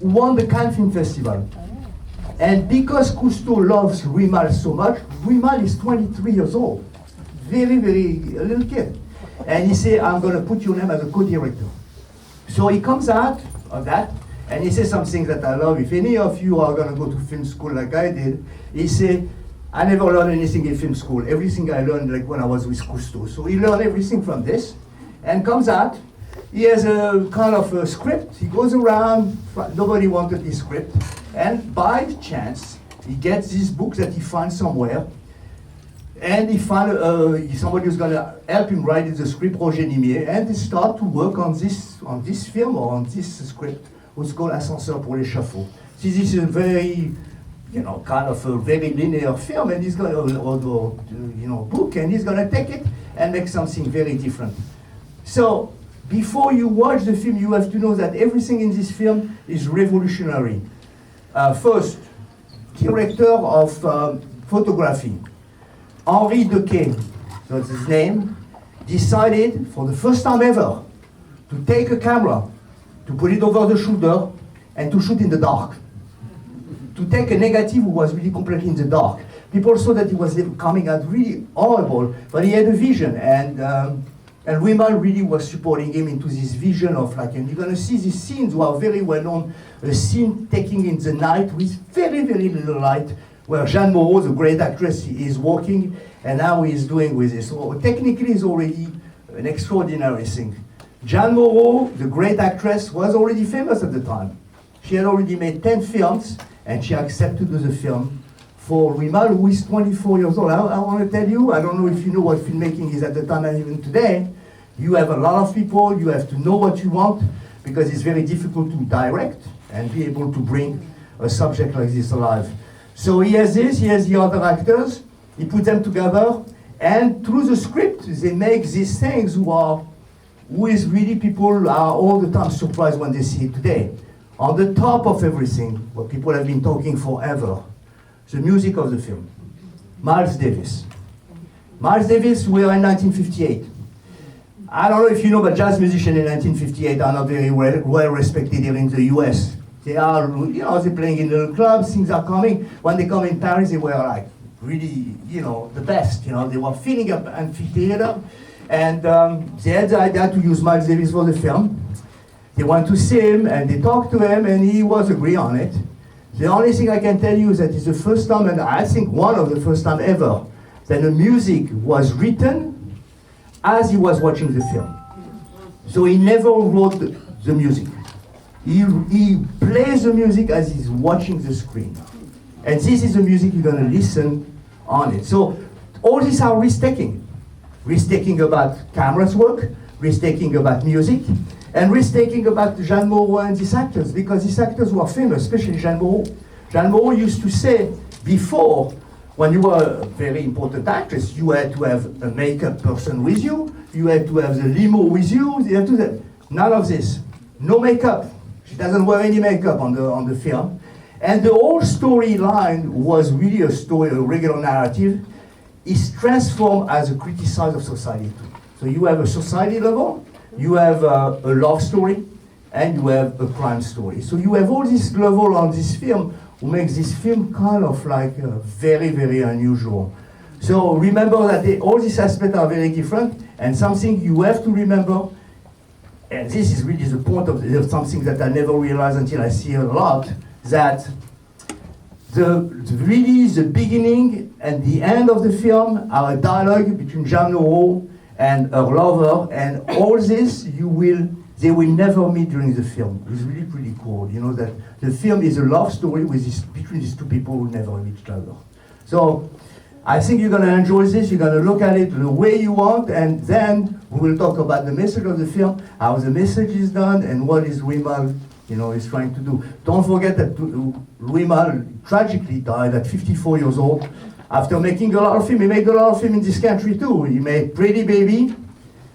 who won the Cannes Film Festival. And because Cousteau loves Rimal so much, Rimal is 23 years old, very, very a little kid. And he said, I'm going to put your name as a co-director. So he comes out of that, and he says some things that I love. If any of you are going to go to film school like I did, he said, I never learned anything in film school. Everything I learned like when I was with Cousteau. So he learned everything from this, and comes out. He has a kind of a script. He goes around, nobody wanted his script. And by chance, he gets this book that he finds somewhere. And he found somebody who's going to help him write the script, Roger Nimier. And they start to work on this film or on this script, what's called Ascenseur pour l'échafaud. See, this is a very, kind of a very linear film, and he's going to, book, and he's going to take it and make something very different. So, before you watch the film, you have to know that everything in this film is revolutionary. First, director of photography, Henri Dequet, that's his name, decided for the first time ever to take a camera, to put it over the shoulder, and to shoot in the dark. To take a negative who was really completely in the dark. People saw that he was coming out really horrible, but he had a vision, and Rimal really was supporting him into this vision of and you're going to see these scenes who are very well known, a scene taking in the night with very, very little light, where Jeanne Moreau, the great actress, is walking, and now he's doing with this. So technically it's already an extraordinary thing. Jeanne Moreau, the great actress, was already famous at the time. She had already made 10 films, and she accepted to do the film for Rimal, who is 24 years old. I want to tell you, I don't know if you know what filmmaking is at the time and even today. You have a lot of people, you have to know what you want, because it's very difficult to direct and be able to bring a subject like this alive. So he has this, he has the other actors, he put them together, and through the script, they make these things who is really people are all the time surprised when they see it today. On the top of everything, what people have been talking forever, the music of the film. Miles Davis. Miles Davis, we are in 1958. I don't know if you know, but jazz musicians in 1958 are not very well respected here in the US. They are, they're playing in the clubs, things are coming. When they come in Paris, they were like really, the best. They were filling up amphitheater, and they had the idea to use Miles Davis for the film. They went to see him, and they talked to him, and he was agree on it. The only thing I can tell you is that it's the first time, and I think one of the first time ever, that the music was written as he was watching the film. So he never wrote the music. He plays the music as he's watching the screen. And this is the music you're going to listen on it. So all these are risk-taking. Risk-taking about camera's work, risk-taking about music, and risk-taking about Jeanne Moreau and these actors, because these actors were famous, especially Jeanne Moreau. Jeanne Moreau used to say before, when you were a very important actress, you had to have a makeup person with you, you had to have the limo with you, none of this. No makeup. She doesn't wear any makeup on the film. And the whole storyline was really a story, a regular narrative, is transformed as a criticism of society too. So you have a society level, you have a love story, and you have a crime story. So you have all this level on this film who makes this film kind of very, very unusual. So remember that all these aspects are very different, and something you have to remember, and this is really the point of something that I never realized until I see a lot, that really the beginning and the end of the film are a dialogue between Jeanne Moreau and her lover, and all this they will never meet during the film. It's really pretty cool, that the film is a love story between these two people who never meet each other. So I think you're going to enjoy this, you're going to look at it the way you want, and then we will talk about the message of the film, how the message is done, and what is Rimal is trying to do. Don't forget that Rimal tragically died at 54 years old after making a lot of film. He made a lot of film in this country too. He made Pretty Baby,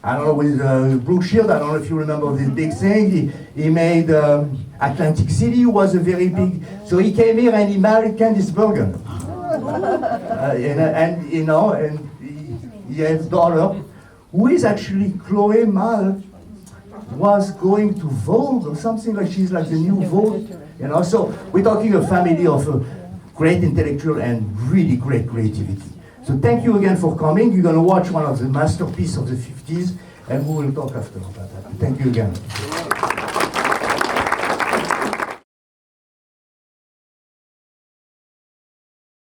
I don't know, with Brooke Shields. I don't know if you remember this big thing. He made Atlantic City, was a very big. So he came here and he married Candice Bergen. And he has a daughter, who is actually Chloe Mal, was going to Vogue or something like she's like the new Vogue, you know. So we're talking a family of great intellectual and really great creativity. So thank you again for coming. You're going to watch one of the masterpieces of the 50s, and we will talk after about that. Thank you again.